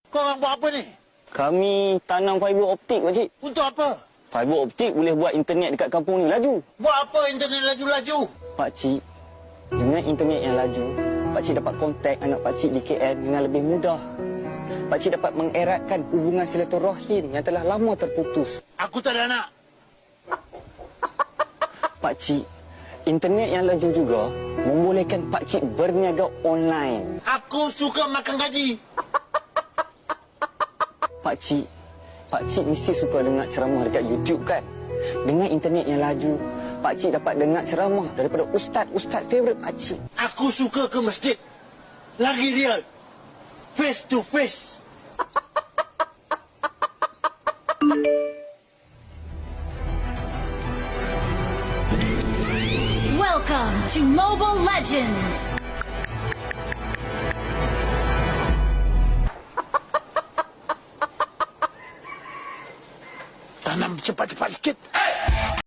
Kau orang buat apa ni? Kami tanam fiber optik, pakcik. Untuk apa? Fiber optik boleh buat internet dekat kampung ni laju. Buat apa internet laju-laju? Pakcik, dengan internet yang laju, pakcik dapat kontak anak pakcik di KL dengan lebih mudah. Pakcik dapat mengeratkan hubungan silaturahim yang telah lama terputus. Aku tak ada anak. Pakcik, internet yang laju juga membolehkan pakcik berniaga online. Aku suka makan gaji. Pakcik mesti suka dengar ceramah dekat YouTube kan? Dengan internet yang laju, pakcik dapat dengar ceramah daripada ustaz-ustaz favourite pakcik. Aku suka ke masjid. Lagi dia. Face to face. Welcome to Mobile Legends! Tanam cepat-cepat sikit.